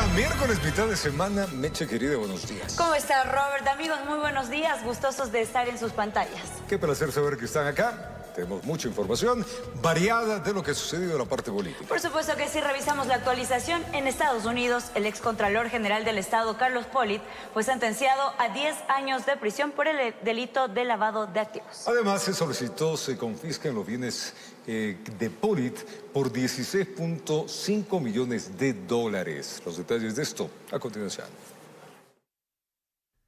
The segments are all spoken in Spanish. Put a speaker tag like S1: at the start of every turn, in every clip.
S1: día, miércoles, mitad de semana. Meche, querida, buenos días.
S2: ¿Cómo está, Robert? Amigos, muy buenos días. Gustosos de estar en sus pantallas.
S1: Qué placer saber que están acá. Tenemos mucha información variada de lo que ha sucedido en la parte política.
S2: Por supuesto que sí, revisamos la actualización. En Estados Unidos, el excontralor general del Estado, Carlos Pollitt, fue sentenciado a 10 años de prisión por el delito de lavado de activos.
S1: Además, se solicitó se confisquen los bienes de Pollitt por 16.5 millones de dólares. Los detalles de esto a continuación.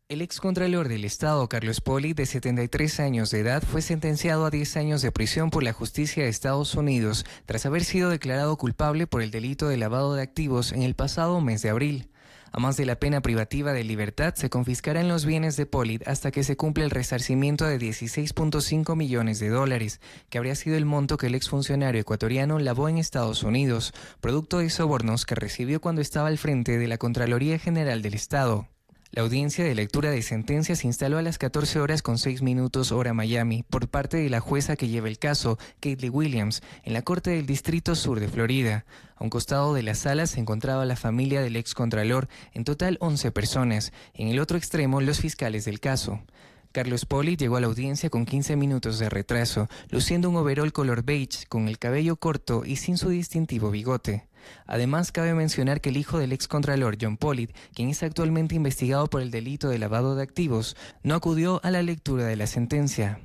S3: El excontralor del Estado, Carlos Pollitt, de 73 años de edad, fue sentenciado a 10 años de prisión por la justicia de Estados Unidos tras haber sido declarado culpable por el delito de lavado de activos en el pasado mes de abril. A más de la pena privativa de libertad, se confiscarán los bienes de Pollitt hasta que se cumpla el resarcimiento de 16.5 millones de dólares, que habría sido el monto que el exfuncionario ecuatoriano lavó en Estados Unidos, producto de sobornos que recibió cuando estaba al frente de la Contraloría General del Estado. La audiencia de lectura de sentencia se instaló a las 14 horas con 6 minutos hora Miami por parte de la jueza que lleva el caso, Caitley Williams, en la Corte del Distrito Sur de Florida. A un costado de la sala se encontraba la familia del excontralor, en total 11 personas, y en el otro extremo los fiscales del caso. Carlos Pollitt llegó a la audiencia con 15 minutos de retraso, luciendo un overol color beige, con el cabello corto y sin su distintivo bigote. Además, cabe mencionar que el hijo del excontralor, John Pollitt, quien es actualmente investigado por el delito de lavado de activos, no acudió a la lectura de la sentencia.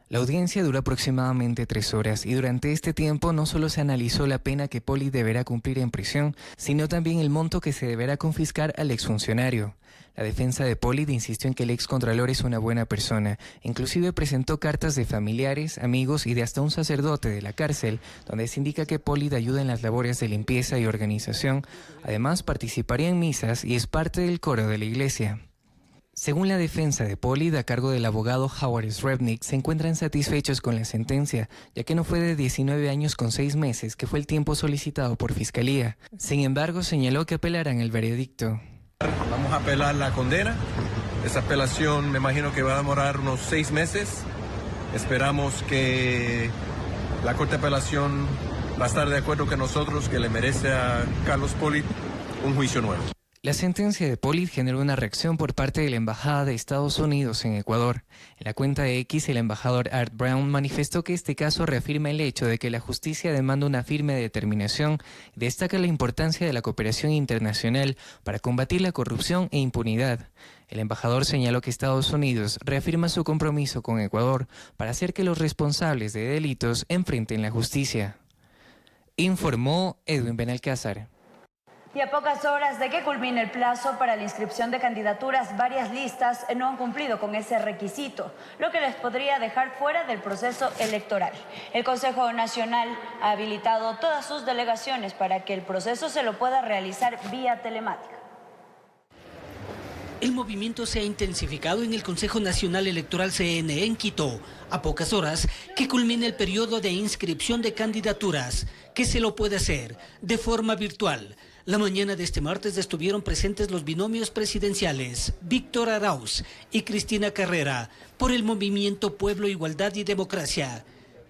S3: La audiencia duró aproximadamente 3 horas y durante este tiempo no solo se analizó la pena que Pollitt deberá cumplir en prisión, sino también el monto que se deberá confiscar al exfuncionario. La defensa de Pollitt insistió en que el excontralor es una buena persona, inclusive presentó cartas de familiares, amigos y de hasta un sacerdote de la cárcel, donde se indica que Pollitt ayuda en las labores de limpieza y organización. Además, participaría en misas y es parte del coro de la iglesia. Según la defensa de Pollitt, a cargo del abogado Howard Srebnick, se encuentran satisfechos con la sentencia, ya que no fue de 19 años con 6 meses, que fue el tiempo solicitado por Fiscalía. Sin embargo, señaló que apelarán el veredicto.
S4: Vamos a apelar la condena. Esa apelación me imagino que va a demorar unos 6 meses. Esperamos que la Corte de Apelación va a estar de acuerdo con nosotros que le merece a Carlos Pollitt un juicio nuevo.
S3: La sentencia de Pollitt generó una reacción por parte de la Embajada de Estados Unidos en Ecuador. En la cuenta de X, el embajador Art Brown manifestó que este caso reafirma el hecho de que la justicia demanda una firme determinación y destaca la importancia de la cooperación internacional para combatir la corrupción e impunidad. El embajador señaló que Estados Unidos reafirma su compromiso con Ecuador para hacer que los responsables de delitos enfrenten la justicia. Informó Edwin Benalcázar.
S2: Y a pocas horas de que culmine el plazo para la inscripción de candidaturas, varias listas no han cumplido con ese requisito, lo que les podría dejar fuera del proceso electoral. El Consejo Nacional ha habilitado todas sus delegaciones para que el proceso se lo pueda realizar vía telemática.
S5: El movimiento se ha intensificado en el Consejo Nacional Electoral CNE en Quito, a pocas horas que culmine el periodo de inscripción de candidaturas, que se lo puede hacer de forma virtual. La mañana de este martes estuvieron presentes los binomios presidenciales Víctor Arauz y Cristina Carrera por el movimiento Pueblo, Igualdad y Democracia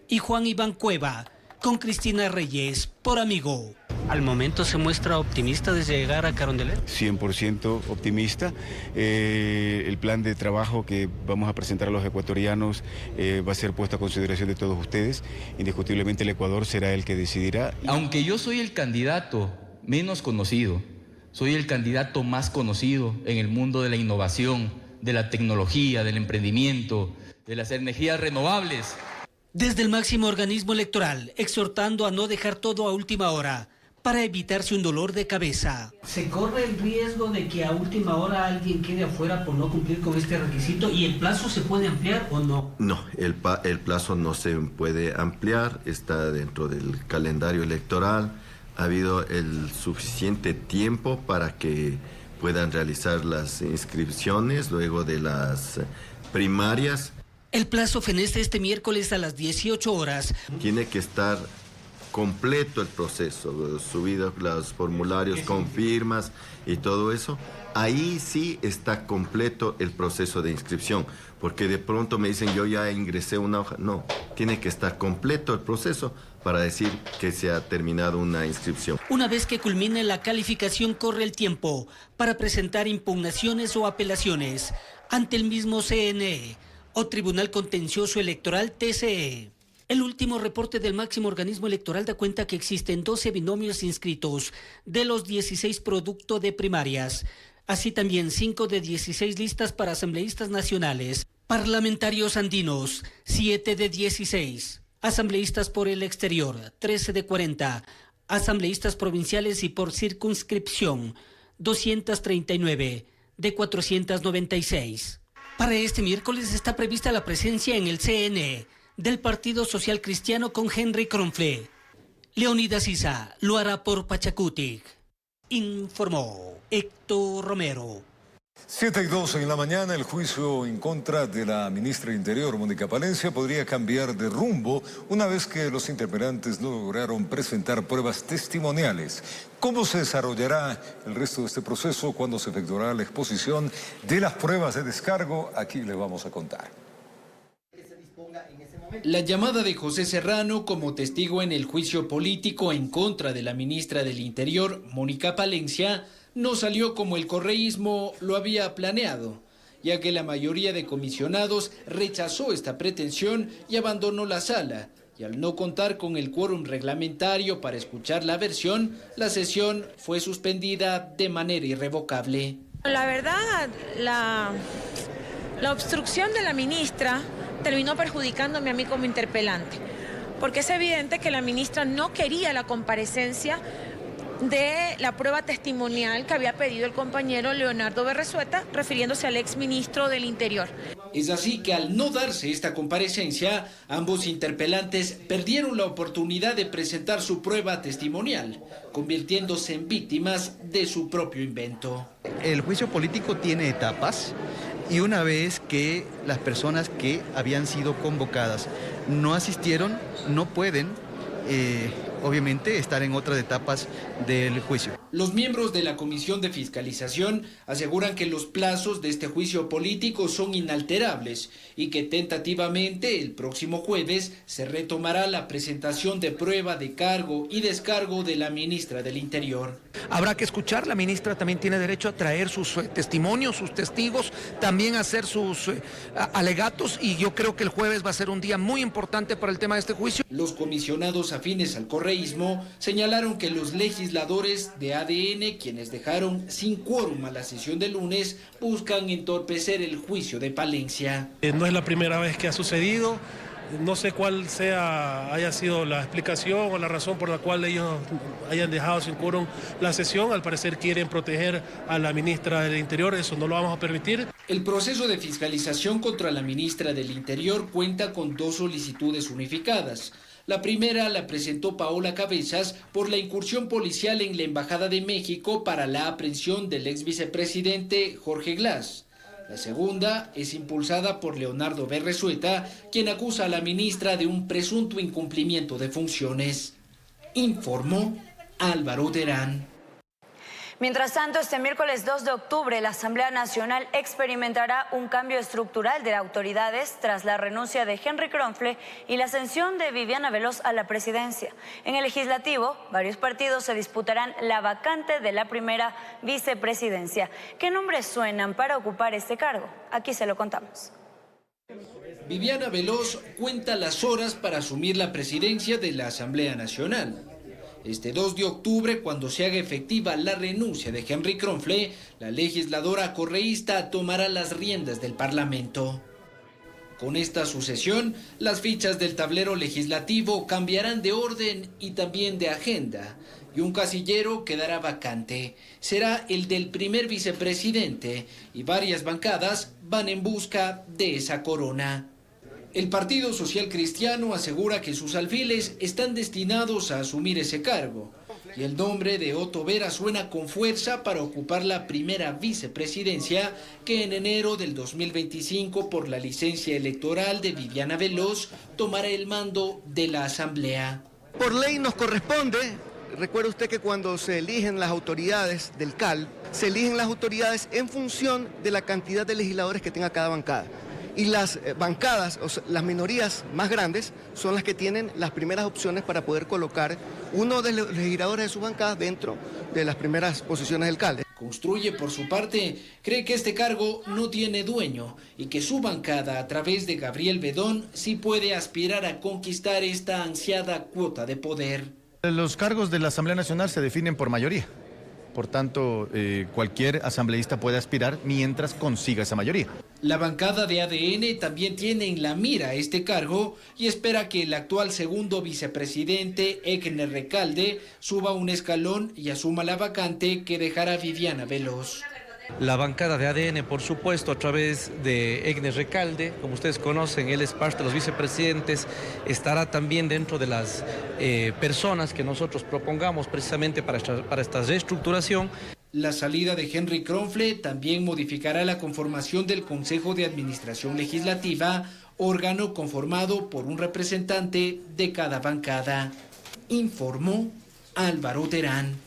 S5: y Juan Iván Cueva con Cristina Reyes por Amigo. ¿Al momento se muestra optimista desde llegar a Carondelet?
S6: 100% optimista. El plan de trabajo que vamos a presentar a los ecuatorianos va a ser puesto a consideración de todos ustedes. Indiscutiblemente el Ecuador será el que decidirá.
S7: Aunque yo soy el candidato menos conocido, soy el candidato más conocido en el mundo de la innovación, de la tecnología, del emprendimiento, de las energías renovables.
S5: Desde el máximo organismo electoral, exhortando a no dejar todo a última hora, para evitarse un dolor de cabeza. ¿Se corre el riesgo de que a última hora alguien quede afuera por no cumplir con este requisito y el plazo se puede ampliar o no?
S8: No, el plazo no se puede ampliar, está dentro del calendario electoral. Ha habido el suficiente tiempo para que puedan realizar las inscripciones luego de las primarias.
S5: El plazo fenece este miércoles a las 18 horas.
S8: Tiene que estar completo el proceso, subidos los formularios con firmas y todo eso, ahí sí está completo el proceso de inscripción, porque de pronto me dicen yo ya ingresé una hoja. No, tiene que estar completo el proceso para decir que se ha terminado una inscripción.
S5: Una vez que culmine la calificación, corre el tiempo para presentar impugnaciones o apelaciones ante el mismo CNE o Tribunal Contencioso Electoral, TCE. El último reporte del máximo organismo electoral da cuenta que existen 12 binomios inscritos de los 16 producto de primarias, así también 5 de 16 listas para asambleístas nacionales, parlamentarios andinos, 7 de 16, asambleístas por el exterior, 13 de 40, asambleístas provinciales y por circunscripción, 239 de 496. Para este miércoles está prevista la presencia en el CNE del Partido Social Cristiano con Henry Kronfle. Leonidas Isa lo hará por Pachacutic. Informó Héctor Romero.
S1: 7:02 en la mañana, el juicio en contra de la ministra de Interior, Mónica Palencia, podría cambiar de rumbo una vez que los interpelantes no lograron presentar pruebas testimoniales. ¿Cómo se desarrollará el resto de este proceso? ¿Cuándo se efectuará la exposición de las pruebas de descargo? Aquí les vamos a contar.
S9: La llamada de José Serrano como testigo en el juicio político en contra de la ministra del Interior, Mónica Palencia, no salió como el correísmo lo había planeado, ya que la mayoría de comisionados rechazó esta pretensión y abandonó la sala, y al no contar con el quórum reglamentario para escuchar la versión, la sesión fue suspendida de manera irrevocable.
S10: La verdad, la obstrucción de la ministra terminó perjudicándome a mí como interpelante, porque es evidente que la ministra no quería la comparecencia de la prueba testimonial que había pedido el compañero Leonardo Berresueta, refiriéndose al exministro del Interior.
S9: Es así que al no darse esta comparecencia, ambos interpelantes perdieron la oportunidad de presentar su prueba testimonial, convirtiéndose en víctimas de su propio invento.
S11: El juicio político tiene etapas y una vez que las personas que habían sido convocadas no asistieron, no pueden obviamente estar en otras etapas del juicio.
S9: Los miembros de la Comisión de Fiscalización aseguran que los plazos de este juicio político son inalterables y que tentativamente el próximo jueves se retomará la presentación de prueba de cargo y descargo de la ministra del Interior.
S12: Habrá que escuchar, la ministra también tiene derecho a traer sus testimonios, sus testigos, también a hacer sus alegatos, y yo creo que el jueves va a ser un día muy importante para el tema de este juicio.
S9: Los comisionados afines al correísmo señalaron que los legisladores de ADN, quienes dejaron sin quórum a la sesión de lunes, buscan entorpecer el juicio de Palencia.
S13: No es la primera vez que ha sucedido. No sé cuál haya sido la explicación o la razón por la cual ellos hayan dejado sin quórum la sesión. Al parecer quieren proteger a la ministra del Interior, eso no lo vamos a permitir.
S9: El proceso de fiscalización contra la ministra del Interior cuenta con 2 solicitudes unificadas. La primera la presentó Paola Cabezas por la incursión policial en la Embajada de México para la aprehensión del ex vicepresidente Jorge Glass. La segunda es impulsada por Leonardo Berresueta, quien acusa a la ministra de un presunto incumplimiento de funciones. Informó Álvaro Terán.
S2: Mientras tanto, este miércoles 2 de octubre, la Asamblea Nacional experimentará un cambio estructural de autoridades tras la renuncia de Henry Kronfle y la ascensión de Viviana Veloz a la presidencia. En el Legislativo, varios partidos se disputarán la vacante de la primera vicepresidencia. ¿Qué nombres suenan para ocupar este cargo? Aquí se lo contamos.
S9: Viviana Veloz cuenta las horas para asumir la presidencia de la Asamblea Nacional. Este 2 de octubre, cuando se haga efectiva la renuncia de Henry Kronfle, la legisladora correísta tomará las riendas del Parlamento. Con esta sucesión, las fichas del tablero legislativo cambiarán de orden y también de agenda, y un casillero quedará vacante. Será el del primer vicepresidente, y varias bancadas van en busca de esa corona. El Partido Social Cristiano asegura que sus alfiles están destinados a asumir ese cargo, y el nombre de Otto Vera suena con fuerza para ocupar la primera vicepresidencia que en enero del 2025, por la licencia electoral de Viviana Veloz, tomará el mando de la Asamblea.
S14: Por ley nos corresponde, recuerde usted que cuando se eligen las autoridades del CAL, se eligen las autoridades en función de la cantidad de legisladores que tenga cada bancada. Y las bancadas, o sea, las minorías más grandes, son las que tienen las primeras opciones para poder colocar uno de los legisladores de sus bancadas dentro de las primeras posiciones del CAL.
S9: Construye, por su parte, cree que este cargo no tiene dueño y que su bancada, a través de Gabriel Bedón, sí puede aspirar a conquistar esta ansiada cuota de poder.
S15: Los cargos de la Asamblea Nacional se definen por mayoría. Por tanto, cualquier asambleísta puede aspirar mientras consiga esa mayoría.
S9: La bancada de ADN también tiene en la mira este cargo y espera que el actual segundo vicepresidente, Egner Recalde, suba un escalón y asuma la vacante que dejará Viviana Veloz.
S16: La bancada de ADN, por supuesto, a través de Egner Recalde, como ustedes conocen, él es parte de los vicepresidentes, estará también dentro de las personas que nosotros propongamos precisamente para esta reestructuración.
S9: La salida de Henry Kronfle también modificará la conformación del Consejo de Administración Legislativa, órgano conformado por un representante de cada bancada. Informó Álvaro Terán.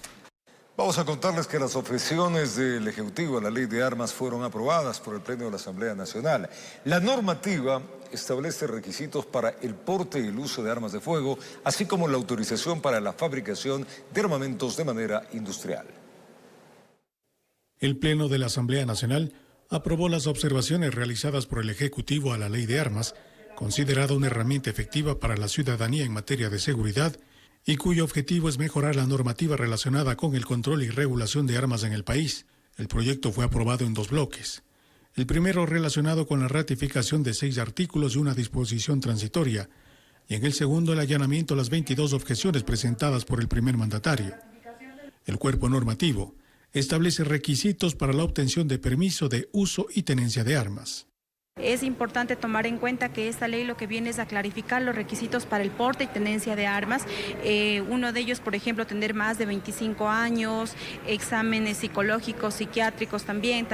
S1: Vamos a contarles que las objeciones del Ejecutivo a la Ley de Armas fueron aprobadas por el Pleno de la Asamblea Nacional. La normativa establece requisitos para el porte y el uso de armas de fuego, así como la autorización para la fabricación de armamentos de manera industrial.
S17: El Pleno de la Asamblea Nacional aprobó las observaciones realizadas por el Ejecutivo a la Ley de Armas, considerada una herramienta efectiva para la ciudadanía en materia de seguridad, y cuyo objetivo es mejorar la normativa relacionada con el control y regulación de armas en el país. El proyecto fue aprobado en 2 bloques. El primero relacionado con la ratificación de 6 artículos y una disposición transitoria, y en el segundo el allanamiento a las 22 objeciones presentadas por el primer mandatario. El cuerpo normativo establece requisitos para la obtención de permiso de uso y tenencia de armas.
S18: Es importante tomar en cuenta que esta ley lo que viene es a clarificar los requisitos para el porte y tenencia de armas. Uno de ellos, por ejemplo, tener más de 25 años, exámenes psicológicos, psiquiátricos también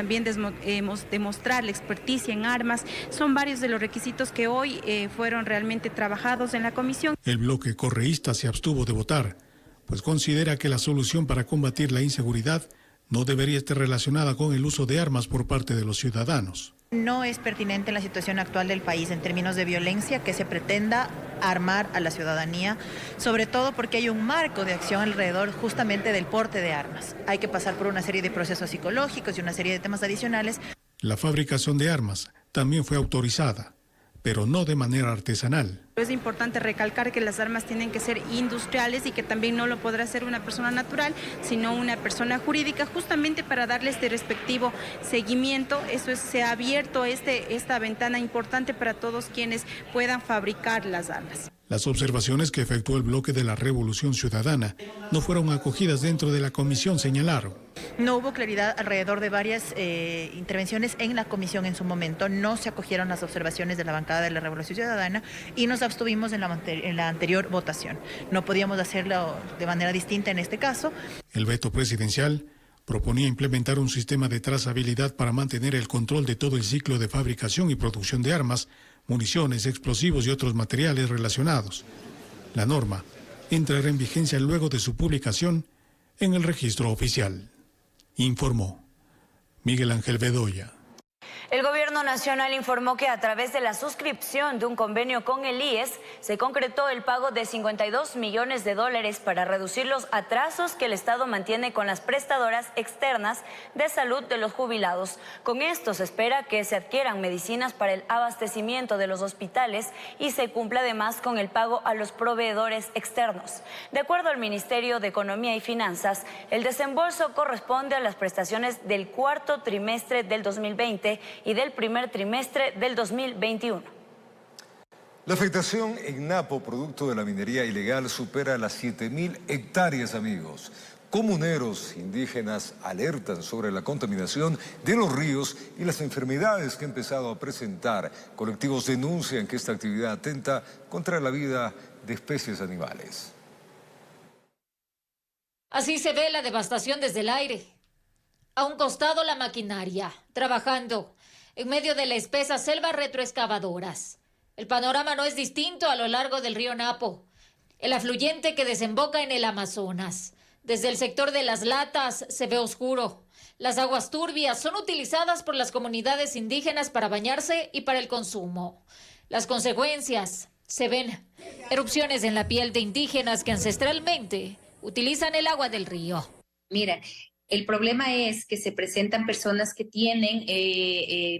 S18: demostrar la experticia en armas. Son varios de los requisitos que hoy fueron realmente trabajados en la comisión.
S17: El bloque correísta se abstuvo de votar, pues considera que la solución para combatir la inseguridad no debería estar relacionada con el uso de armas por parte de los ciudadanos.
S19: No es pertinente en la situación actual del país en términos de violencia que se pretenda armar a la ciudadanía, sobre todo porque hay un marco de acción alrededor justamente del porte de armas. Hay que pasar por una serie de procesos psicológicos y una serie de temas adicionales.
S17: La fabricación de armas también fue autorizada, pero no de manera artesanal.
S18: Es importante recalcar que las armas tienen que ser industriales y que también no lo podrá hacer una persona natural, sino una persona jurídica, justamente para darle este respectivo seguimiento. Se ha abierto esta ventana importante para todos quienes puedan fabricar las armas.
S17: Las observaciones que efectuó el bloque de la Revolución Ciudadana no fueron acogidas dentro de la comisión, señalaron.
S19: No hubo claridad alrededor de varias intervenciones en la comisión en su momento. No se acogieron las observaciones de la bancada de la Revolución Ciudadana y nos abstuvimos en la anterior votación. No podíamos hacerlo de manera distinta en este caso.
S17: El veto presidencial proponía implementar un sistema de trazabilidad para mantener el control de todo el ciclo de fabricación y producción de armas, municiones, explosivos y otros materiales relacionados. La norma entrará en vigencia luego de su publicación en el registro oficial. Informó Miguel Ángel Bedoya.
S2: El Gobierno Nacional informó que a través de la suscripción de un convenio con el IES se concretó el pago de $52 millones para reducir los atrasos que el Estado mantiene con las prestadoras externas de salud de los jubilados. Con esto se espera que se adquieran medicinas para el abastecimiento de los hospitales y se cumpla además con el pago a los proveedores externos. De acuerdo al Ministerio de Economía y Finanzas, el desembolso corresponde a las prestaciones del cuarto trimestre del 2020 y del primer trimestre del 2021.
S1: La afectación en Napo, producto de la minería ilegal, supera las 7.000 hectáreas, amigos. Comuneros indígenas alertan sobre la contaminación de los ríos y las enfermedades que ha empezado a presentar. Colectivos denuncian que esta actividad atenta contra la vida de especies animales.
S20: Así se ve la devastación desde el aire. A un costado la maquinaria, trabajando en medio de la espesa selva retroexcavadoras. El panorama no es distinto a lo largo del río Napo. el afluente que desemboca en el Amazonas. Desde el sector de las latas se ve oscuro. Las aguas turbias son utilizadas por las comunidades indígenas para bañarse y para el consumo. Las consecuencias se ven: erupciones en la piel de indígenas que ancestralmente utilizan el agua del río.
S21: Mira, el problema es que se presentan personas que tienen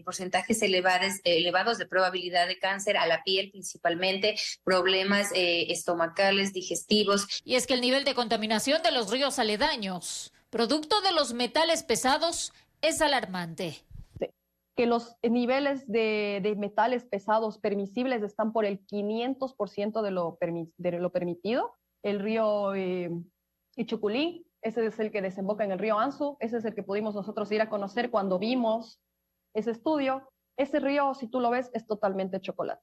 S21: porcentajes elevados de probabilidad de cáncer a la piel, principalmente problemas estomacales, digestivos.
S20: Y es que el nivel de contaminación de los ríos aledaños, producto de los metales pesados, es alarmante.
S22: Que los niveles de metales pesados permisibles están por el 500% de lo permitido. El río Ichuculí, ese es el que desemboca en el río Anzu, ese es el que pudimos nosotros ir a conocer cuando vimos ese estudio. Ese río, si tú lo ves, es totalmente chocolate.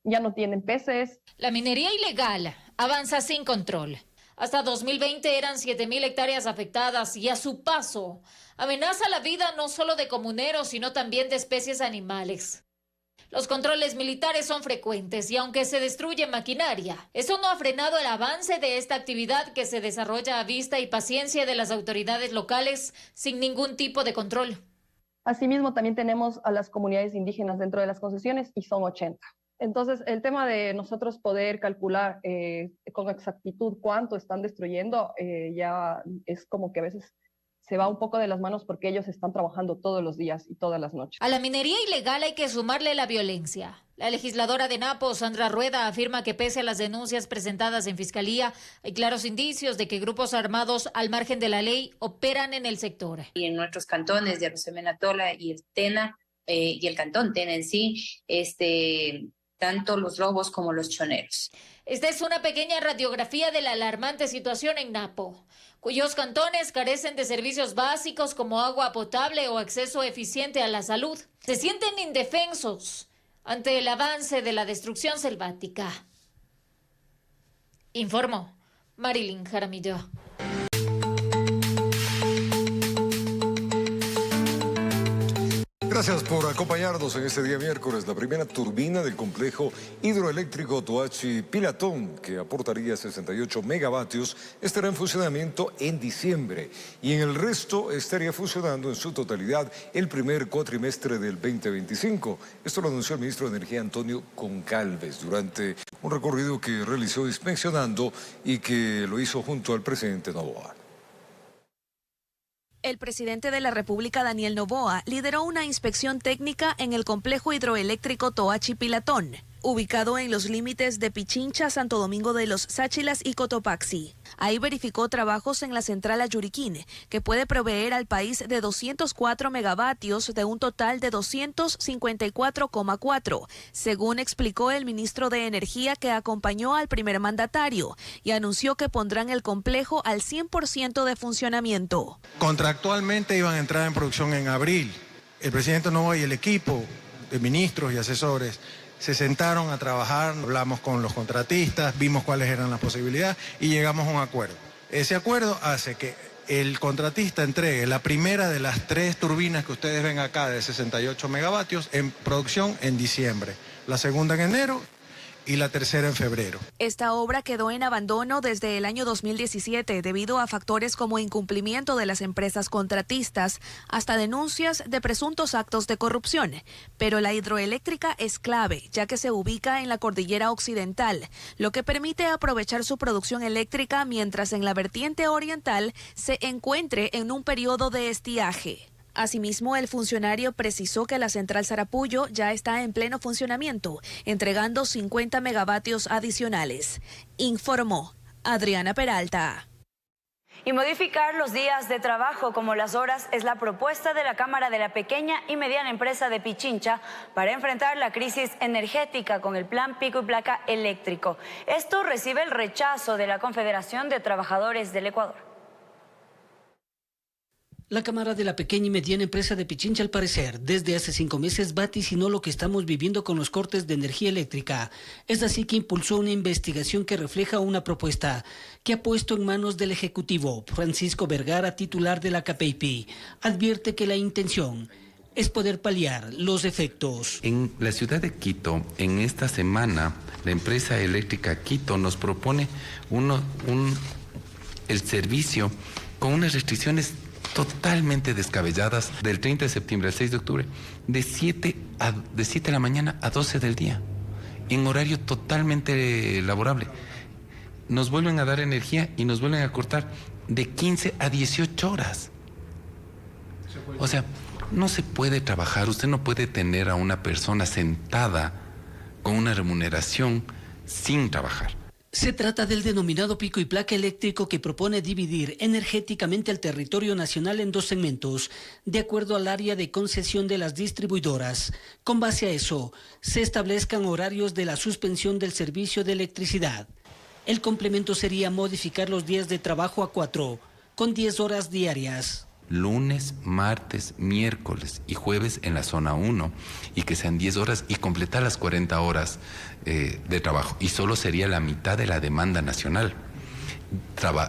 S22: Ya no tienen peces.
S20: La minería ilegal avanza sin control. Hasta 2020 eran 7.000 hectáreas afectadas y a su paso amenaza la vida no solo de comuneros, sino también de especies animales. Los controles militares son frecuentes y aunque se destruye maquinaria, eso no ha frenado el avance de esta actividad que se desarrolla a vista y paciencia de las autoridades locales sin ningún tipo de control.
S22: Asimismo, también tenemos a las comunidades indígenas dentro de las concesiones y son 80. Entonces, el tema de nosotros poder calcular con exactitud cuánto están destruyendo ya es como que a veces se va un poco de las manos porque ellos están trabajando todos los días y todas las noches.
S20: A la minería ilegal hay que sumarle la violencia. La legisladora de Napo, Sandra Rueda, afirma que pese a las denuncias presentadas en fiscalía, hay claros indicios de que grupos armados al margen de la ley operan en el sector.
S21: Y en nuestros cantones de Arosemena-Tola y el Tena, y el cantón Tena en sí, tanto los lobos como los choneros.
S20: Esta es una pequeña radiografía de la alarmante situación en Napo, cuyos cantones carecen de servicios básicos como agua potable o acceso eficiente a la salud. Se sienten indefensos ante el avance de la destrucción selvática. Informó Marilyn Jaramillo.
S1: Gracias por acompañarnos en este día miércoles. La primera turbina del complejo hidroeléctrico Toachi Pilatón, que aportaría 68 megavatios, estará en funcionamiento en diciembre y en el resto estaría funcionando en su totalidad el primer cuatrimestre del 2025. Esto lo anunció el ministro de Energía Antonio Concalves durante un recorrido que realizó inspeccionando y que lo hizo junto al presidente Noboa.
S23: El presidente de la República, Daniel Noboa, lideró una inspección técnica en el complejo hidroeléctrico Toachi Pilatón, ubicado en los límites de Pichincha, Santo Domingo de los Sáchilas y Cotopaxi. Ahí verificó trabajos en la central Ayuriquín, que puede proveer al país de 204 megavatios de un total de 254,4, según explicó el ministro de Energía que acompañó al primer mandatario y anunció que pondrán el complejo al 100% de funcionamiento.
S24: Contractualmente iban a entrar en producción en abril. El presidente Noboa y el equipo de ministros y asesores se sentaron a trabajar, hablamos con los contratistas, vimos cuáles eran las posibilidades y llegamos a un acuerdo. Ese acuerdo hace que el contratista entregue la primera de las 3 turbinas que ustedes ven acá de 68 megavatios en producción en diciembre, la segunda en enero y la tercera en febrero.
S23: Esta obra quedó en abandono desde el año 2017 debido a factores como incumplimiento de las empresas contratistas hasta denuncias de presuntos actos de corrupción. Pero la hidroeléctrica es clave, ya que se ubica en la cordillera occidental, lo que permite aprovechar su producción eléctrica mientras en la vertiente oriental se encuentre en un periodo de estiaje. Asimismo, el funcionario precisó que la central Sarapullo ya está en pleno funcionamiento, entregando 50 megavatios adicionales. Informó Adriana Peralta.
S2: Y modificar los días de trabajo como las horas es la propuesta de la Cámara de la Pequeña y Mediana Empresa de Pichincha para enfrentar la crisis energética con el plan pico y placa eléctrico. Esto recibe el rechazo de la Confederación de Trabajadores del Ecuador.
S5: La Cámara de la Pequeña y Mediana Empresa de Pichincha, al parecer, desde hace 5 meses vaticinó lo que estamos viviendo con los cortes de energía eléctrica. Es así que impulsó una investigación que refleja una propuesta que ha puesto en manos del Ejecutivo. Francisco Vergara, titular de la CAPEIPI, advierte que la intención es poder paliar los efectos.
S3: En la ciudad de Quito, en esta semana, la empresa eléctrica Quito nos propone el servicio con unas restricciones totalmente descabelladas del 30 de septiembre al 6 de octubre, de 7 de la mañana a 12 del día, en horario totalmente laborable. Nos vuelven a dar energía y nos vuelven a cortar de 15 a 18 horas. O sea, no se puede trabajar, usted no puede tener a una persona sentada con una remuneración sin trabajar.
S5: Se trata del denominado pico y placa eléctrico que propone dividir energéticamente el territorio nacional en dos segmentos, de acuerdo al área de concesión de las distribuidoras. Con base a eso, se establezcan horarios de la suspensión del servicio de electricidad. El complemento sería modificar los días de trabajo a 4, con 10 horas diarias.
S3: Lunes, martes, miércoles y jueves en la zona 1 y que sean 10 horas y completar las 40 horas de trabajo. Y solo sería la mitad de la demanda nacional.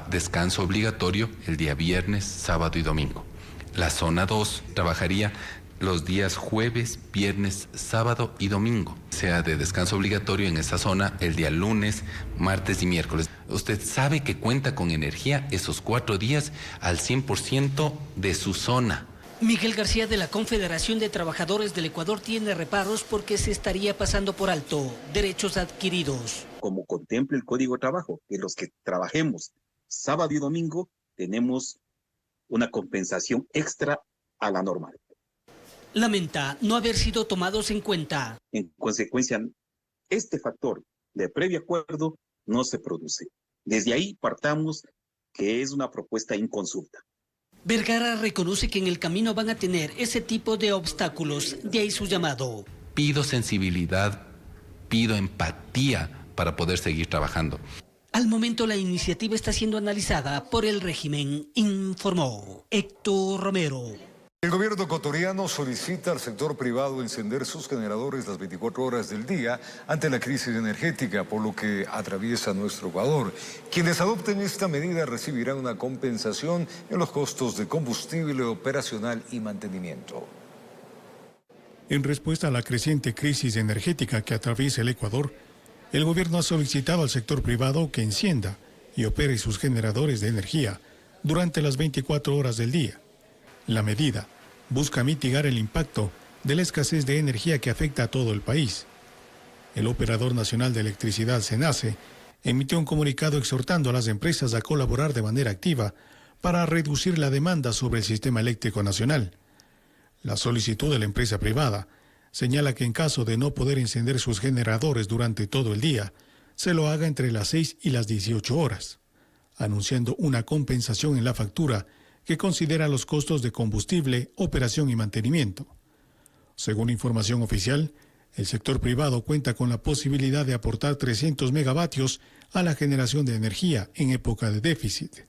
S3: Descanso obligatorio el día viernes, sábado y domingo. La zona 2 trabajaría los días jueves, viernes, sábado y domingo. Sea de descanso obligatorio en esa zona el día lunes, martes y miércoles. Usted sabe que cuenta con energía esos 4 días al 100% de su zona.
S5: Miguel García de la Confederación de Trabajadores del Ecuador tiene reparos porque se estaría pasando por alto derechos adquiridos.
S4: Como contempla el Código de Trabajo, que los que trabajemos sábado y domingo tenemos una compensación extra a la normal.
S5: Lamenta no haber sido tomados en cuenta.
S4: En consecuencia, este factor de previo acuerdo no se produce. Desde ahí partamos que es una propuesta inconsulta.
S5: Vergara reconoce que en el camino van a tener ese tipo de obstáculos, de ahí su llamado.
S3: Pido sensibilidad, pido empatía para poder seguir trabajando.
S5: Al momento la iniciativa está siendo analizada por el régimen, informó Héctor Romero.
S1: El gobierno ecuatoriano solicita al sector privado encender sus generadores las 24 horas del día ante la crisis energética, por lo que atraviesa nuestro Ecuador. Quienes adopten esta medida recibirán una compensación en los costos de combustible operacional y mantenimiento.
S17: En respuesta a la creciente crisis energética que atraviesa el Ecuador, el gobierno ha solicitado al sector privado que encienda y opere sus generadores de energía durante las 24 horas del día. La medida busca mitigar el impacto de la escasez de energía que afecta a todo el país. El Operador Nacional de Electricidad, SENACE, emitió un comunicado exhortando a las empresas a colaborar de manera activa para reducir la demanda sobre el sistema eléctrico nacional. La solicitud de la empresa privada señala que en caso de no poder encender sus generadores durante todo el día, se lo haga entre las 6 y las 18 horas, anunciando una compensación en la factura que considera los costos de combustible, operación y mantenimiento. Según información oficial, el sector privado cuenta con la posibilidad de aportar 300 megavatios a la generación de energía en época de déficit.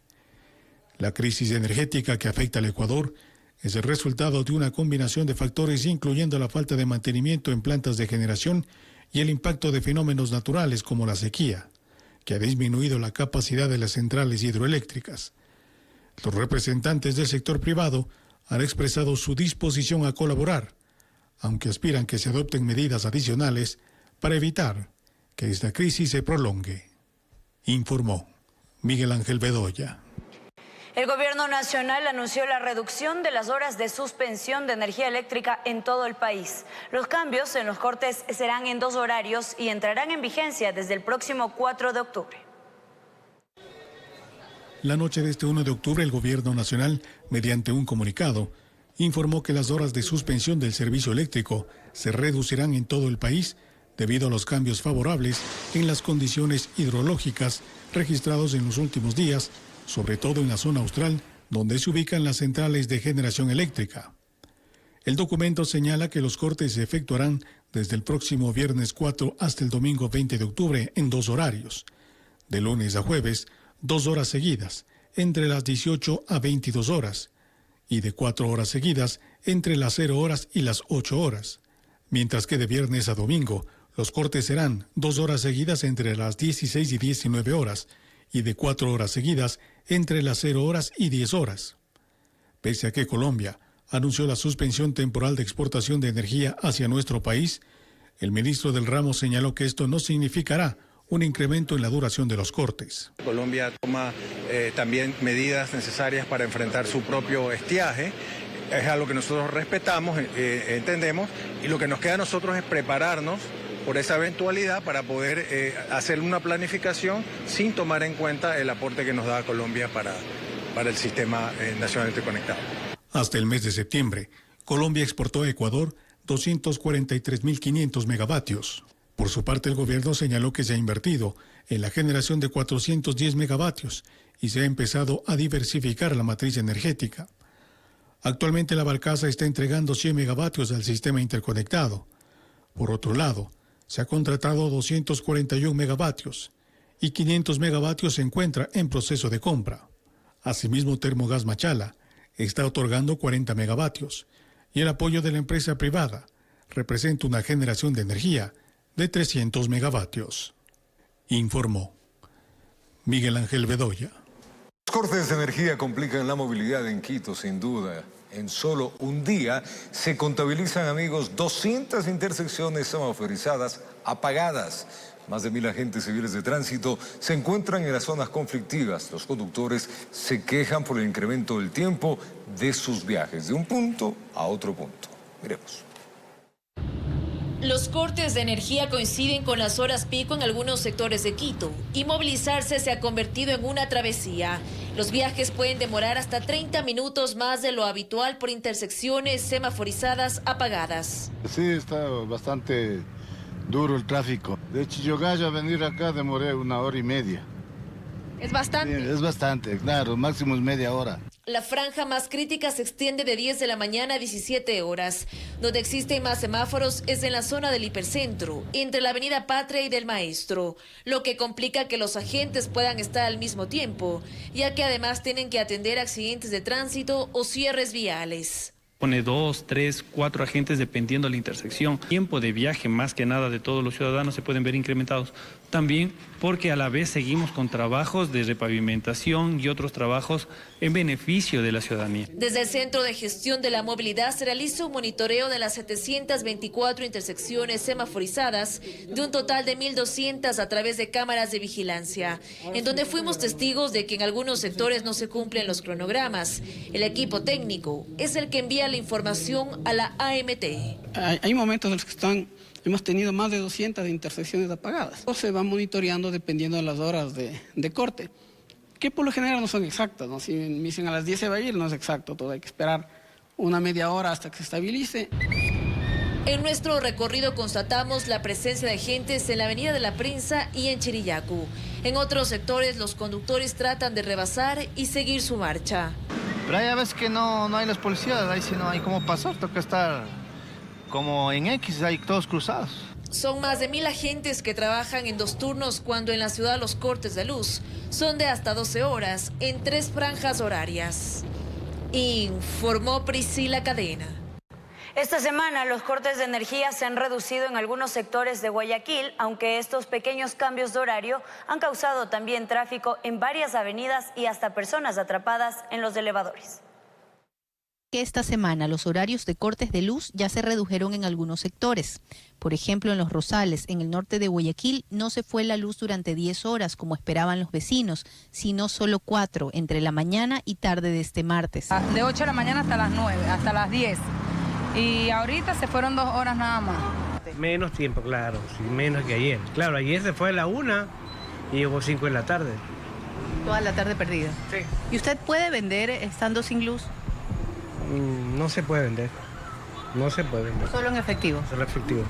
S17: La crisis energética que afecta al Ecuador es el resultado de una combinación de factores incluyendo la falta de mantenimiento en plantas de generación y el impacto de fenómenos naturales como la sequía, que ha disminuido la capacidad de las centrales hidroeléctricas. Los representantes del sector privado han expresado su disposición a colaborar, aunque aspiran que se adopten medidas adicionales para evitar que esta crisis se prolongue, informó Miguel Ángel Bedoya.
S2: El gobierno nacional anunció la reducción de las horas de suspensión de energía eléctrica en todo el país. Los cambios en los cortes serán en 2 horarios y entrarán en vigencia desde el próximo 4 de octubre.
S17: La noche de este 1 de octubre, el Gobierno Nacional, mediante un comunicado, informó que las horas de suspensión del servicio eléctrico se reducirán en todo el país debido a los cambios favorables en las condiciones hidrológicas registrados en los últimos días, sobre todo en la zona austral, donde se ubican las centrales de generación eléctrica. El documento señala que los cortes se efectuarán desde el próximo viernes 4 hasta el domingo 20 de octubre en 2 horarios, de lunes a jueves, 2 horas seguidas, entre las 18 a 22 horas, y de 4 horas seguidas, entre las 0 horas y las 8 horas, mientras que de viernes a domingo, los cortes serán 2 horas seguidas entre las 16 y 19 horas, y de 4 horas seguidas, entre las 0 horas y 10 horas. Pese a que Colombia anunció la suspensión temporal de exportación de energía hacia nuestro país, el ministro del ramo señaló que esto no significará un incremento en la duración de los cortes.
S24: Colombia toma también medidas necesarias para enfrentar su propio estiaje. Es algo que nosotros respetamos, entendemos, y lo que nos queda a nosotros es prepararnos por esa eventualidad para poder hacer una planificación sin tomar en cuenta el aporte que nos da Colombia para el sistema nacional interconectado.
S17: Hasta el mes de septiembre, Colombia exportó a Ecuador 243.500 megavatios. Por su parte, el gobierno señaló que se ha invertido en la generación de 410 megavatios y se ha empezado a diversificar la matriz energética. Actualmente la Balcasa está entregando 100 megavatios al sistema interconectado. Por otro lado, se ha contratado 241 megavatios y 500 megavatios se encuentra en proceso de compra. Asimismo, Termogas Machala está otorgando 40 megavatios y el apoyo de la empresa privada representa una generación de energía de 300 megavatios. Informó Miguel Ángel Bedoya.
S1: Los cortes de energía complican la movilidad en Quito, sin duda. En solo un día se contabilizan, amigos, 200 intersecciones semaforizadas apagadas. Más de 1.000 agentes civiles de tránsito se encuentran en las zonas conflictivas. Los conductores se quejan por el incremento del tiempo de sus viajes, de un punto a otro punto. Miremos.
S20: Los cortes de energía coinciden con las horas pico en algunos sectores de Quito y movilizarse se ha convertido en una travesía. Los viajes pueden demorar hasta 30 minutos más de lo habitual por intersecciones semaforizadas apagadas.
S6: Sí, está bastante duro el tráfico. De Chillogallo a venir acá demoré 1 hora y media.
S20: ¿Es bastante?
S6: Sí, es bastante, claro, máximo es media hora.
S20: La franja más crítica se extiende de 10 de la mañana a 17 horas. Donde existen más semáforos es en la zona del hipercentro, entre la avenida Patria y del Maestro, lo que complica que los agentes puedan estar al mismo tiempo, ya que además tienen que atender accidentes de tránsito o cierres viales.
S7: Pone 2, 3, 4 agentes dependiendo de la intersección. Tiempo de viaje más que nada de todos los ciudadanos se pueden ver incrementados. También porque a la vez seguimos con trabajos de repavimentación y otros trabajos en beneficio de la ciudadanía.
S20: Desde el Centro de Gestión de la Movilidad se realiza un monitoreo de las 724 intersecciones semaforizadas, de un total de 1.200 a través de cámaras de vigilancia, en donde fuimos testigos de que en algunos sectores no se cumplen los cronogramas. El equipo técnico es el que envía la información a la AMT.
S8: Hay momentos en los que hemos tenido más de 200 intersecciones apagadas. Se va monitoreando dependiendo de las horas de corte, que por lo general no son exactas, ¿no? Si me dicen a las 10 se va a ir, no es exacto, todo hay que esperar una media hora hasta que se estabilice.
S20: En nuestro recorrido constatamos la presencia de agentes en la Avenida de la Prensa y en Chirillacu. En otros sectores los conductores tratan de rebasar y seguir su marcha.
S10: Pero hay veces que no hay las policías, ahí sí no hay cómo pasar, toca estar como en X, hay todos cruzados.
S20: Son más de 1.000 agentes que trabajan en 2 turnos cuando en la ciudad los cortes de luz son de hasta 12 horas en 3 franjas horarias. Informó Priscila Cadena.
S2: Esta semana los cortes de energía se han reducido en algunos sectores de Guayaquil, aunque estos pequeños cambios de horario han causado también tráfico en varias avenidas y hasta personas atrapadas en los elevadores.
S25: Que esta semana los horarios de cortes de luz ya se redujeron en algunos sectores. Por ejemplo, en Los Rosales, en el norte de Guayaquil, no se fue la luz durante 10 horas como esperaban los vecinos, sino solo 4 entre la mañana y tarde de este martes.
S26: De 8 de la mañana hasta las 9, hasta las 10. Y ahorita se fueron 2 horas nada más.
S27: Menos tiempo, claro, sí, menos que ayer. Claro, ayer se fue a la 1 y hubo 5 en la tarde.
S25: Toda la tarde perdida.
S27: Sí.
S25: ¿Y usted puede vender estando sin luz?
S27: No se puede vender. No se puede vender.
S25: ¿Solo en efectivo?
S27: Solo en efectivo.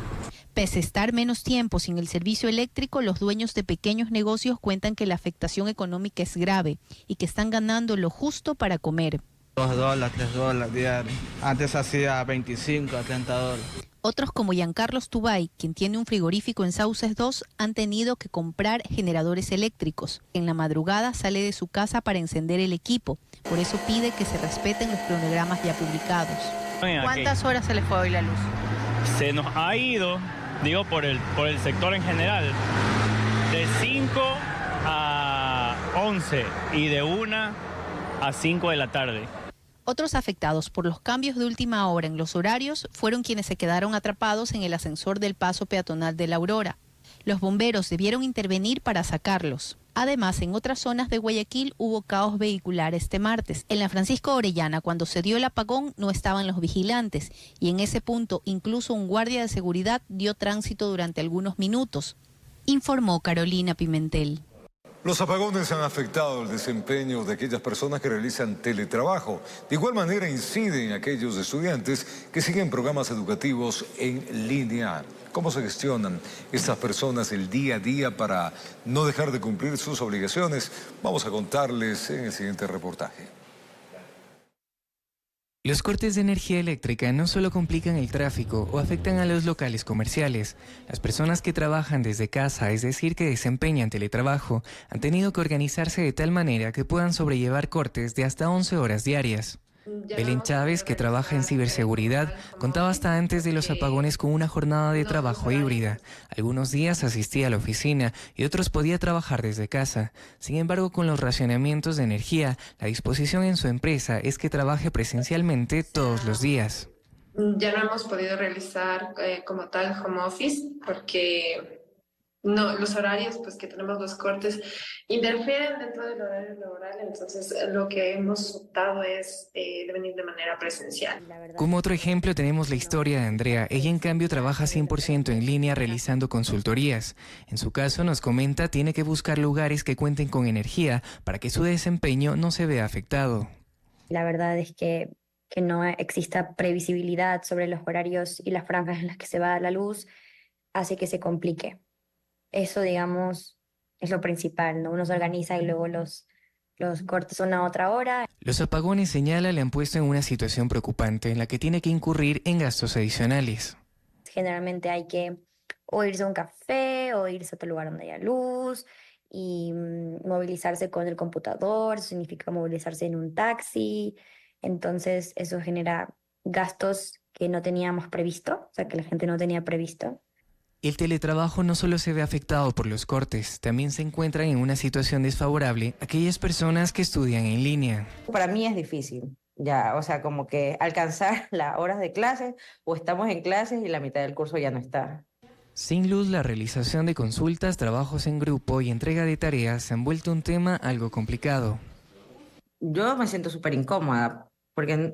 S25: Pese a estar menos tiempo sin el servicio eléctrico, los dueños de pequeños negocios cuentan que la afectación económica es grave y que están ganando lo justo para comer.
S10: $2, $3 diarios. Antes hacía 25 a $30.
S25: Otros como Giancarlos Tubay, quien tiene un frigorífico en Sauces 2, han tenido que comprar generadores eléctricos. En la madrugada sale de su casa para encender el equipo. Por eso pide que se respeten los cronogramas ya publicados. ¿Cuántas horas se les fue hoy la luz?
S28: Se nos ha ido, digo, por el sector en general, de 5 a 11 y de 1 a 5 de la tarde.
S25: Otros afectados por los cambios de última hora en los horarios fueron quienes se quedaron atrapados en el ascensor del paso peatonal de La Aurora. Los bomberos debieron intervenir para sacarlos. Además, en otras zonas de Guayaquil hubo caos vehicular este martes. En la Francisco Orellana, cuando se dio el apagón, no estaban los vigilantes y en ese punto incluso un guardia de seguridad dio tránsito durante algunos minutos, informó Carolina Pimentel.
S1: Los apagones han afectado el desempeño de aquellas personas que realizan teletrabajo. De igual manera inciden aquellos estudiantes que siguen programas educativos en línea. ¿Cómo se gestionan estas personas el día a día para no dejar de cumplir sus obligaciones? Vamos a contarles en el siguiente reportaje.
S9: Los cortes de energía eléctrica no solo complican el tráfico o afectan a los locales comerciales. Las personas que trabajan desde casa, es decir, que desempeñan teletrabajo, han tenido que organizarse de tal manera que puedan sobrellevar cortes de hasta 11 horas diarias. Belén Chávez, que trabaja en ciberseguridad, contaba hasta antes de los apagones con una jornada de trabajo híbrida. Algunos días asistía a la oficina y otros podía trabajar desde casa. Sin embargo, con los racionamientos de energía, la disposición en su empresa es que trabaje presencialmente todos los días.
S11: Ya no hemos podido realizar como tal home office porque no, los horarios pues que tenemos los cortes interfieren dentro del horario laboral, entonces lo que hemos optado es de venir de manera presencial.
S9: Como otro ejemplo tenemos la historia de Andrea. Ella en cambio trabaja 100% en línea realizando consultorías. En su caso nos comenta tiene que buscar lugares que cuenten con energía para que su desempeño no se vea afectado.
S12: La verdad es que no exista previsibilidad sobre los horarios y las franjas en las que se va a dar la luz hace que se complique. Eso, digamos, es lo principal, ¿no? Uno se organiza y luego los cortes son a otra hora.
S9: Los apagones, señala, le han puesto en una situación preocupante en la que tiene que incurrir en gastos adicionales.
S12: Generalmente hay que o irse a un café o irse a otro lugar donde haya luz y movilizarse con el computador, eso significa movilizarse en un taxi. Entonces eso genera gastos que no teníamos previsto, o sea, que la gente no tenía previsto.
S9: El teletrabajo no solo se ve afectado por los cortes, también se encuentran en una situación desfavorable aquellas personas que estudian en línea.
S13: Para mí es difícil, ya, o sea, como que alcanzar las horas de clases o estamos en clases y la mitad del curso ya no está.
S9: Sin luz, la realización de consultas, trabajos en grupo y entrega de tareas se han vuelto un tema algo complicado.
S13: Yo me siento súper incómoda porque,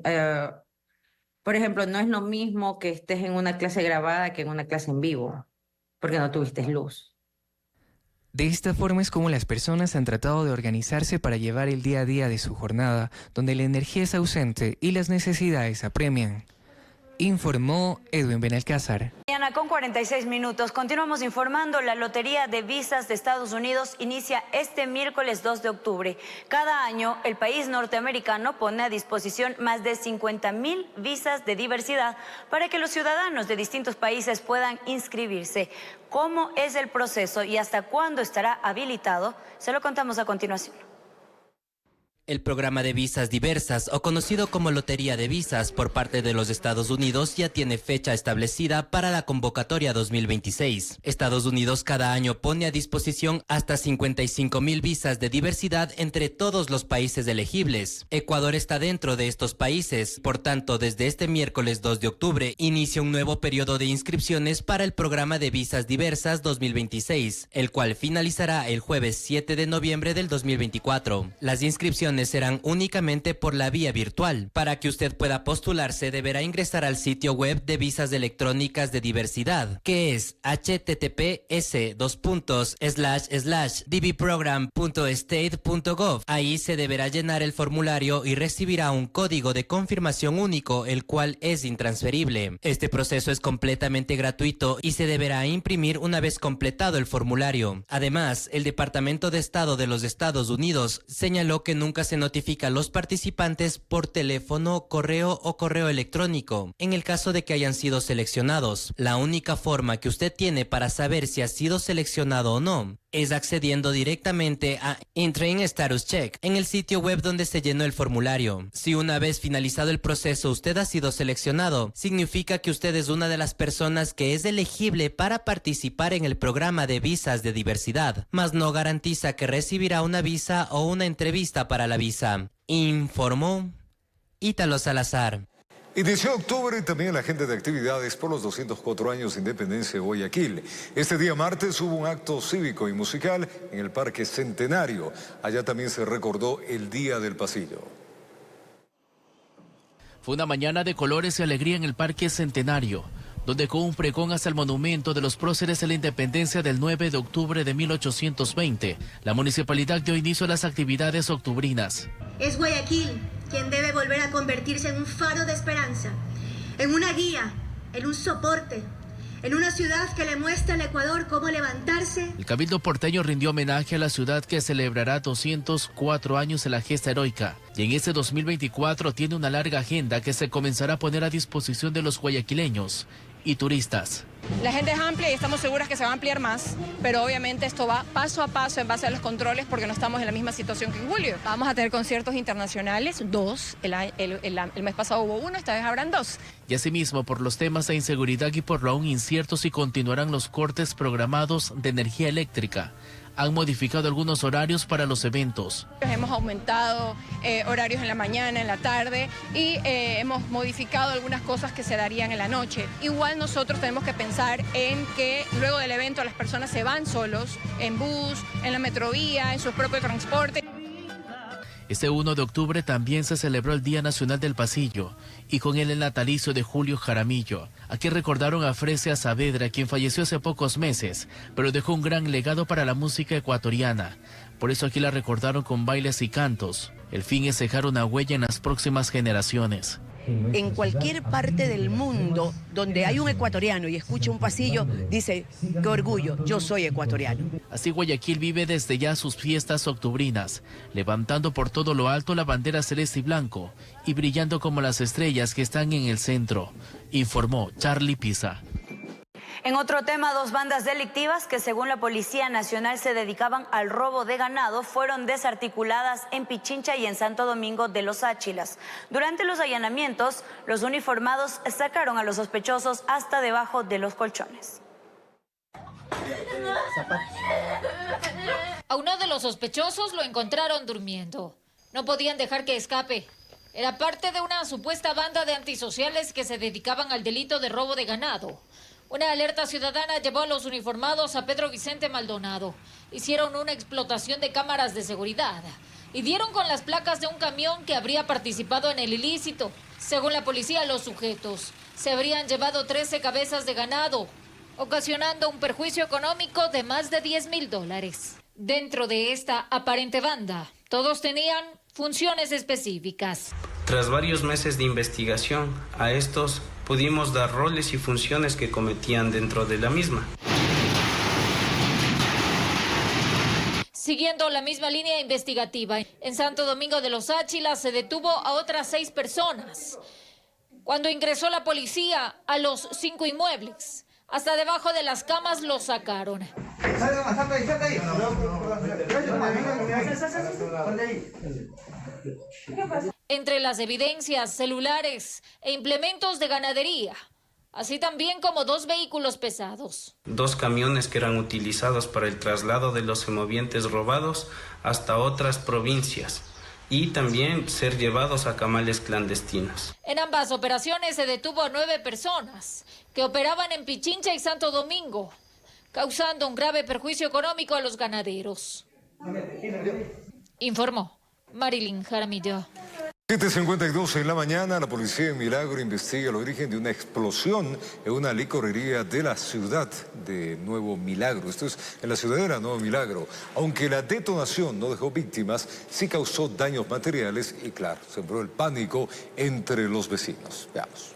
S13: por ejemplo, no es lo mismo que estés en una clase grabada que en una clase en vivo. Porque no tuviste luz.
S9: De esta forma es como las personas han tratado de organizarse para llevar el día a día de su jornada, donde la energía es ausente y las necesidades apremian. Informó Edwin Benalcázar.
S2: Mañana con 46 minutos. Continuamos informando. La Lotería de Visas de Estados Unidos inicia este miércoles 2 de octubre. Cada año, el país norteamericano pone a disposición más de 50,000 visas de diversidad para que los ciudadanos de distintos países puedan inscribirse. ¿Cómo es el proceso y hasta cuándo estará habilitado? Se lo contamos a continuación.
S14: El programa de visas diversas, o conocido como Lotería de Visas por parte de los Estados Unidos, ya tiene fecha establecida para la convocatoria 2026. Estados Unidos cada año pone a disposición hasta 55,000 visas de diversidad entre todos los países elegibles. Ecuador está dentro de estos países, por tanto, desde este miércoles 2 de octubre inicia un nuevo periodo de inscripciones para el programa de visas diversas 2026, el cual finalizará el jueves 7 de noviembre del 2024. Las inscripciones serán únicamente por la vía virtual. Para que usted pueda postularse, deberá ingresar al sitio web de visas electrónicas de diversidad, que es https://dbprogram.state.gov. Ahí se deberá llenar el formulario y recibirá un código de confirmación único, el cual es intransferible. Este proceso es completamente gratuito y se deberá imprimir una vez completado el formulario. Además, el Departamento de Estado de los Estados Unidos señaló que nunca se notifica a los participantes por teléfono, correo o correo electrónico. En el caso de que hayan sido seleccionados, la única forma que usted tiene para saber si ha sido seleccionado o no es accediendo directamente a Entering Status Check en el sitio web donde se llenó el formulario. Si una vez finalizado el proceso usted ha sido seleccionado, significa que usted es una de las personas que es elegible para participar en el programa de visas de diversidad, mas no garantiza que recibirá una visa o una entrevista para la visa, informó Ítalo Salazar.
S1: Inició octubre y también la agenda de actividades por los 204 años de independencia de Guayaquil. Este día martes hubo un acto cívico y musical en el Parque Centenario. Allá también se recordó el Día del Pasillo.
S4: Fue una mañana de colores y alegría en el Parque Centenario, donde con un pregón hasta el monumento de los próceres de la independencia del 9 de octubre de 1820, la municipalidad dio inicio a las actividades octubrinas.
S15: Es Guayaquil quien debe volver a convertirse en un faro de esperanza, en una guía, en un soporte, en una ciudad que le muestra al Ecuador cómo levantarse.
S4: El Cabildo porteño rindió homenaje a la ciudad que celebrará 204 años de la gesta heroica, y en este 2024 tiene una larga agenda que se comenzará a poner a disposición de los guayaquileños y turistas.
S16: La agenda es amplia y estamos seguras que se va a ampliar más, pero obviamente esto va paso a paso en base a los controles porque no estamos en la misma situación que en julio. Vamos a tener conciertos internacionales, 2, el mes pasado hubo 1, esta vez habrán 2.
S4: Y asimismo, por los temas de inseguridad y por lo aún incierto si continuarán los cortes programados de energía eléctrica, han modificado algunos horarios para los eventos.
S16: Hemos aumentado horarios en la mañana, en la tarde y hemos modificado algunas cosas que se darían en la noche. Igual nosotros tenemos que pensar en que luego del evento las personas se van solos, en bus, en la metrovía, en su propio transporte.
S4: Este 1 de octubre también se celebró el Día Nacional del Pasillo y con él el natalicio de Julio Jaramillo. Aquí recordaron a Fresia Saavedra, quien falleció hace pocos meses, pero dejó un gran legado para la música ecuatoriana. Por eso aquí la recordaron con bailes y cantos. El fin es dejar una huella en las próximas generaciones.
S18: En cualquier parte del mundo donde hay un ecuatoriano y escucha un pasillo, dice, qué orgullo, yo soy ecuatoriano.
S4: Así Guayaquil vive desde ya sus fiestas octubrinas, levantando por todo lo alto la bandera celeste y blanco y brillando como las estrellas que están en el centro, informó Charlie Pisa.
S2: En otro tema, 2 bandas delictivas que según la Policía Nacional se dedicaban al robo de ganado fueron desarticuladas en Pichincha y en Santo Domingo de los Áchilas. Durante los allanamientos, los uniformados sacaron a los sospechosos hasta debajo de los colchones.
S20: A uno de los sospechosos lo encontraron durmiendo. No podían dejar que escape. Era parte de una supuesta banda de antisociales que se dedicaban al delito de robo de ganado. Una alerta ciudadana llevó a los uniformados a Pedro Vicente Maldonado. Hicieron una explotación de cámaras de seguridad y dieron con las placas de un camión que habría participado en el ilícito. Según la policía, los sujetos se habrían llevado 13 cabezas de ganado, ocasionando un perjuicio económico de más de $10,000. Dentro de esta aparente banda, todos tenían funciones específicas.
S19: Tras varios meses de investigación, a estos pudimos dar roles y funciones que cometían dentro de la misma.
S20: Siguiendo la misma línea investigativa, en Santo Domingo de los Áchilas se detuvo a otras 6 personas. Cuando ingresó la policía a los 5 inmuebles, hasta debajo de las camas los sacaron. Entre las evidencias, celulares e implementos de ganadería, así también como 2 vehículos pesados.
S19: 2 camiones que eran utilizados para el traslado de los semovientes robados hasta otras provincias y también ser llevados a camales clandestinos.
S20: En ambas operaciones se detuvo a 9 personas que operaban en Pichincha y Santo Domingo, causando un grave perjuicio económico a los ganaderos. Informó Marilyn Jaramillo.
S1: 7:52 en la mañana, la policía de Milagro investiga el origen de una explosión en una licorería de la ciudad de Nuevo Milagro. Esto es en la ciudadela Nuevo Milagro. Aunque la detonación no dejó víctimas, sí causó daños materiales y, claro, sembró el pánico entre los vecinos. Veamos.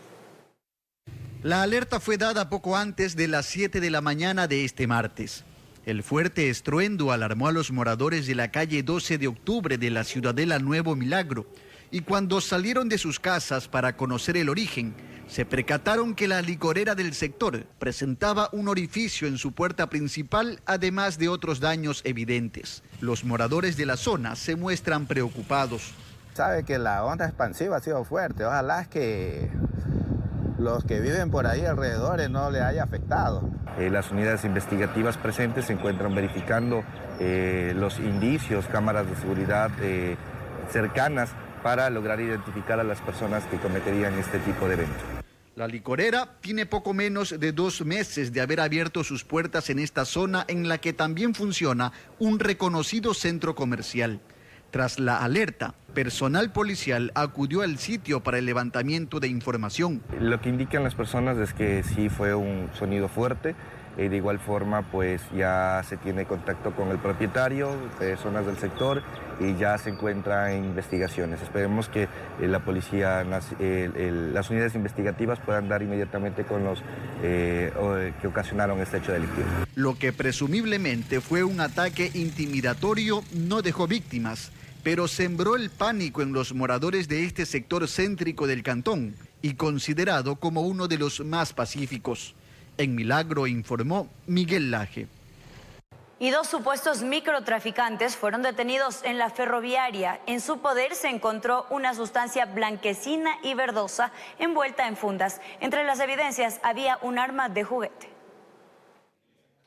S21: La alerta fue dada poco antes de las 7 de la mañana de este martes. El fuerte estruendo alarmó a los moradores de la calle 12 de octubre de la ciudadela Nuevo Milagro, y cuando salieron de sus casas para conocer el origen, se percataron que la licorera del sector presentaba un orificio en su puerta principal, además de otros daños evidentes. Los moradores de la zona se muestran preocupados.
S22: Sabe que la onda expansiva ha sido fuerte, ojalá que los que viven por ahí alrededor no le haya afectado.
S23: Las unidades investigativas presentes se encuentran verificando los indicios, cámaras de seguridad cercanas para lograr identificar a las personas que cometerían este tipo de eventos.
S21: La licorera tiene poco menos de 2 meses de haber abierto sus puertas en esta zona en la que también funciona un reconocido centro comercial. Tras la alerta, personal policial acudió al sitio para el levantamiento de información.
S23: Lo que indican las personas es que sí fue un sonido fuerte. De igual forma, pues ya se tiene contacto con el propietario, personas del sector, y ya se encuentra en investigaciones. Esperemos que la policía, las unidades investigativas puedan dar inmediatamente con los que ocasionaron este hecho delictivo.
S21: Lo que presumiblemente fue un ataque intimidatorio no dejó víctimas, pero sembró el pánico en los moradores de este sector céntrico del cantón y considerado como uno de los más pacíficos. En Milagro informó Miguel Laje.
S2: Y 2 supuestos microtraficantes fueron detenidos en la ferroviaria. En su poder se encontró una sustancia blanquecina y verdosa envuelta en fundas. Entre las evidencias había un arma de juguete.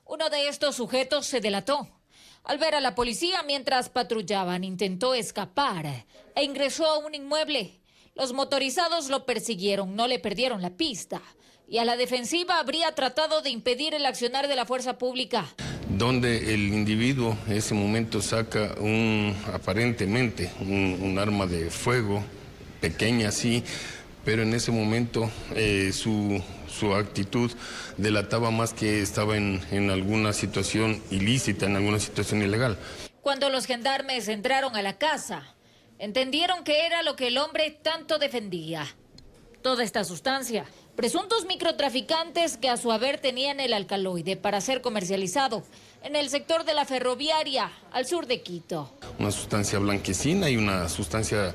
S20: Uno de estos sujetos se delató. Al ver a la policía mientras patrullaban, intentó escapar e ingresó a un inmueble. Los motorizados lo persiguieron, no le perdieron la pista. Y a la defensiva habría tratado de impedir el accionar de la fuerza pública.
S3: Donde el individuo en ese momento saca aparentemente un arma de fuego, pequeña sí, pero en ese momento su actitud delataba más que estaba en alguna situación ilícita, en alguna situación ilegal.
S20: Cuando los gendarmes entraron a la casa, entendieron que era lo que el hombre tanto defendía. Toda esta sustancia. Presuntos microtraficantes que a su haber tenían el alcaloide para ser comercializado en el sector de la ferroviaria al sur de Quito.
S3: Una sustancia blanquecina y una sustancia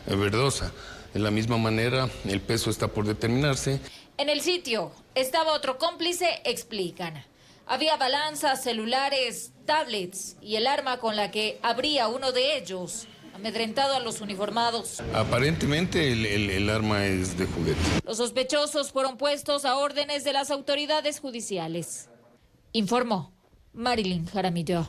S3: verdosa. De la misma manera, el peso está por determinarse.
S20: En el sitio estaba otro cómplice, explican. Había balanzas, celulares, tablets y el arma con la que habría uno de ellos amedrentado a los uniformados.
S3: Aparentemente el arma es de juguete.
S20: Los sospechosos fueron puestos a órdenes de las autoridades judiciales. Informó Marilyn Jaramillo.